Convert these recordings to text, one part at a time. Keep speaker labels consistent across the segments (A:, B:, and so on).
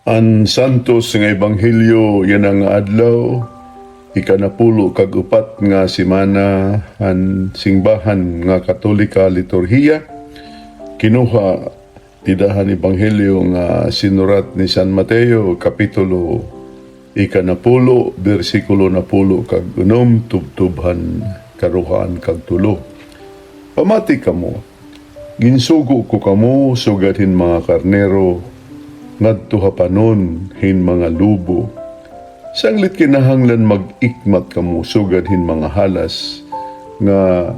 A: Ang santos nga ebanghelyo yan ang adlaw ikanapulo kag upat nga semana han singbahan nga Katolika liturhiya kinuha tidahan ebanghelyo nga sinurat ni San Mateo kapitulo ikanapulo bersikulo napulo kag 6 tubtubhan karuhaan kag 3. Pamati kamo, ginsugo ko kamo sugadhin mga karnero ngadto hapanon hin mga lubo. Sanglit kinahanglan mag-ikmat kamo sugadhin mga halas nga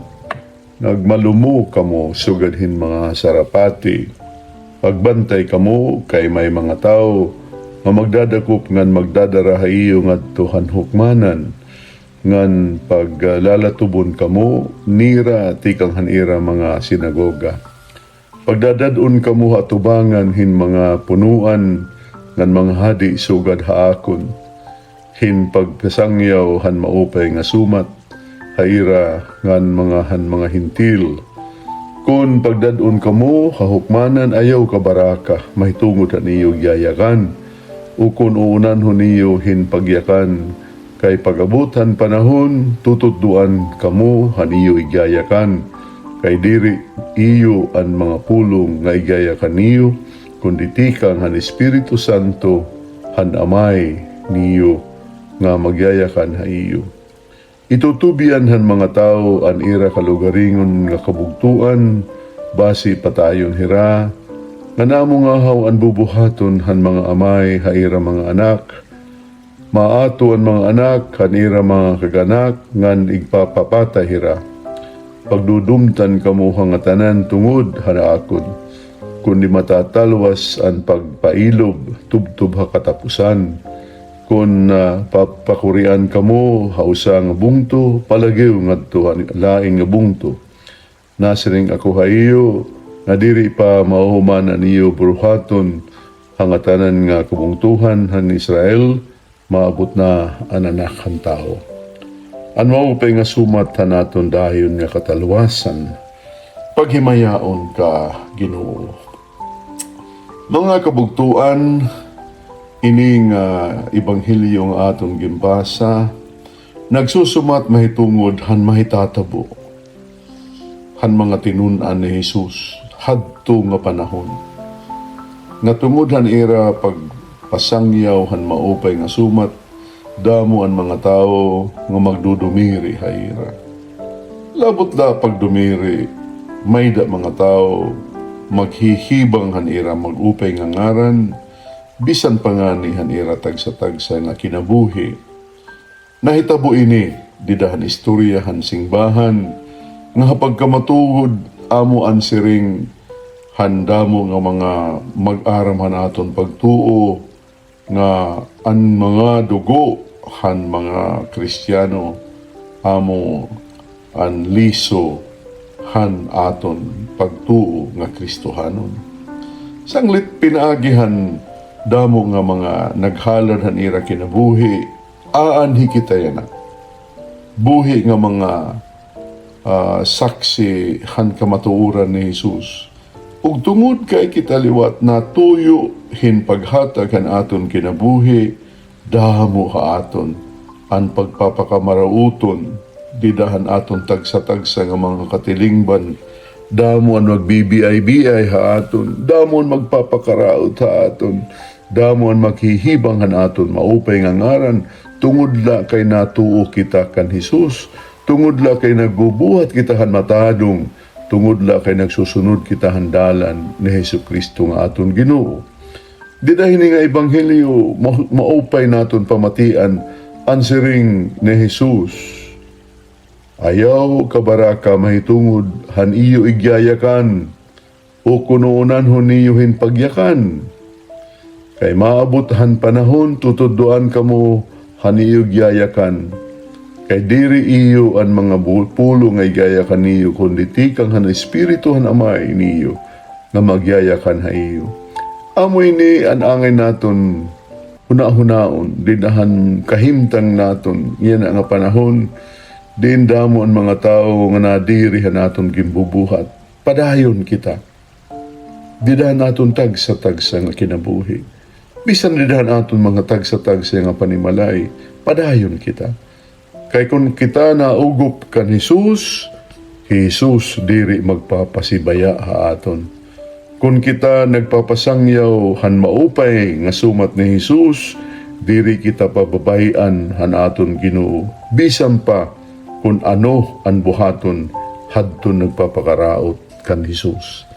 A: nagmalumo kamo sugadhin mga sarapati. Pagbantay kamo kay may mga tao nga magdadakop ngan magdadarahayo ngadto hukmanan ngan paglalatubon kamo nira tikang hanira mga sinagoga. Pagdadadon kamo hatubangan hin mga punuan ngan mga hadi sugad haakon. Hin pagkasangyaw han maupay nga sumat haira ngan mga hintil. Kun pagdadon kamo hahukmanan ayaw ka baraka mahitungod niyo yayakan. Ukon uunan niyo hin pagyakan kay pagabutan panahon tutudduan kamo haniyo igyayakan. Kay diri iyo ang mga pulong nga igaya kaniyo, kundi tikang han Espiritu Santo han amay niyo nga magyayakan ha iyo. Itutubian han mga tao an ira kalugaringon nga kabugtuan, basi patayon hira, nga namo nga haw an bubuhaton han mga amay ha ira mga anak, maato ang mga anak han ira mga kaganak ngan igpapapatay hira. Pagdudumtan kamo hangatanan tungod hanaakon, kundi matatalwas ang pagpailob tubtub ha katapusan. Kung papakurian kamo hausa nga bungto, palagyo ngadto laing nga bungto. Nasiring ako haiyo, nga diri pa mauhuman niyo buruhaton hangatanan nga kabungtuhan han Israel, maabot na ang anak han tao. Ano pa nga sumat naton dayon nga katalwasan, paghimayaon ka Ginoo. Mga kabugtuan, ining ebanghelyo nga aton gimbasa, nagsusumat mahitungod han mahitatabo, han mga tinun-an ni Jesus, hadto nga panahon. Nga tungod han ira pagpasangyaw han maupay nga sumat, damo ang mga tao nga magdudumiri hayra. Labot la pagdumiri, may da mga tao maghihibang hanira magupay nga ngaran, bisan pa nga ni hanira tagsa-tagsa nga kinabuhi. Nahitabo ini, didahan istorya han singbahan, nga hapagkamatuhod amo an siring handamo nga mga mag-aram aton pagtuo, nga ang mga dugo han mga Kristiyano amo an liso han aton pagtuo nga Kristohanon. Sanglit pinaagihan damo nga mga naghalad han ira kinabuhi, aanhi kita yana. Buhi nga mga saksi han kamatuoran ni Jesus. Ug tungod kay kita liwat na tuyo hin paghatag han aton kinabuhi, damo ha aton ang pagpapakamaraoton, didahan aton tagsa-tagsa nga mga katilingban, damo ang magbibiyay-biyay ha aton, damo ang magpapakaraot ha aton, damo ang maghihibang han aton maupay nga ngaran, tungod la kay natuo kita kan Jesus, tungod la kay nagbubuhat kita han matadong, tungod la kay nagsusunod kita handalan ni Jesucristo nga aton Ginoo. Di dahil nga ebanghelyo maupay naton pamatian ang siring ni Jesus. Ayaw kabaraka mahitungod han iyo igyayakan o kunuunan ho niyo hin pagyakan. Kay maabot han panahon tutuddoan kamo han iyo igyayakan. Kay diri iyo ang mga pulo nga igyayakan niyo kundi tikang han Espiritu han amay niyo nga magyayakan ha iyo. Amoy ni anangay naton huna-hunaon, dinahan kahimtang naton, yan ang panahon, din damo ang mga tao nga nadirihan naton gimbubuhat. Padayon kita. Didahan naton tagsa-tagsa nga kinabuhi. bisan didahan aton mga tagsa-tagsa nga panimalay, padayon kita. Kay kung kita naugop kan Jesus, Jesus diri magpapasibaya ha aton. Kung kita nagpapasangyaw han maupay nga sumat ni Jesus, diri kita pababayan han aton Ginoo. Bisan pa kung ano ang buhaton hadton nagpapakaraot kan Jesus.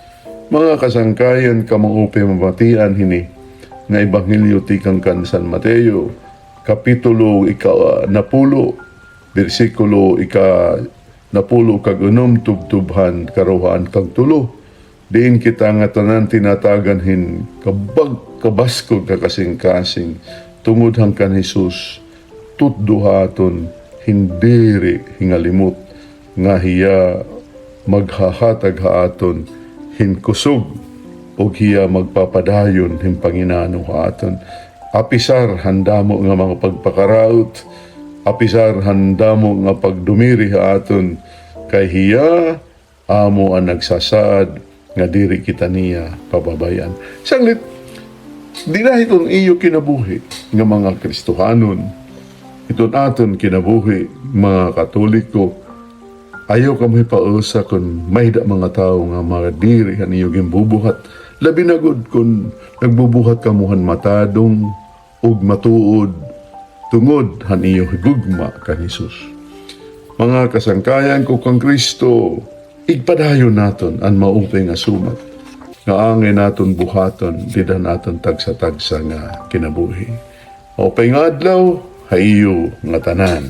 A: Mga kasangkayan kamaupe mamatian hini nga ebanghelyo tikang kan San Mateo kapitulo napulo bersikulo napulo kag unom tubtubhan karuhan kag tulo. Diin kita nga tanan tinatagan hin kabaskog kakasing-kasing tungod hangkan Jesus tutduhaton hindiri hingalimot nga hiya maghahatag haaton hinkusog o hiya magpapadayon hin Panginano haaton. Apisar handamo nga mga pagpakaraot, apisar handamo nga pagdumiri haaton kay hiya amo ang nagsasaad nga diri kita niya pababayan. Sanglit, di na itong iyo kinabuhi nga mga Kristohanon. Itong aton kinabuhi mga Katoliko. Ayaw kami pausa kung may mga tao nga mga diri han iyo gimbubuhat. Labi na gud kung nagbubuhat kamuhan matadong ug matuod tungod han iyo higugma kan Jesus. Mga kasangkayan ko kang Kristo, igpadayon naton ang maupay nga sumat nga angay naton buhaton dida naton tagsa-tagsa nga kinabuhi. Maupay nga adlaw hayo nga tanan.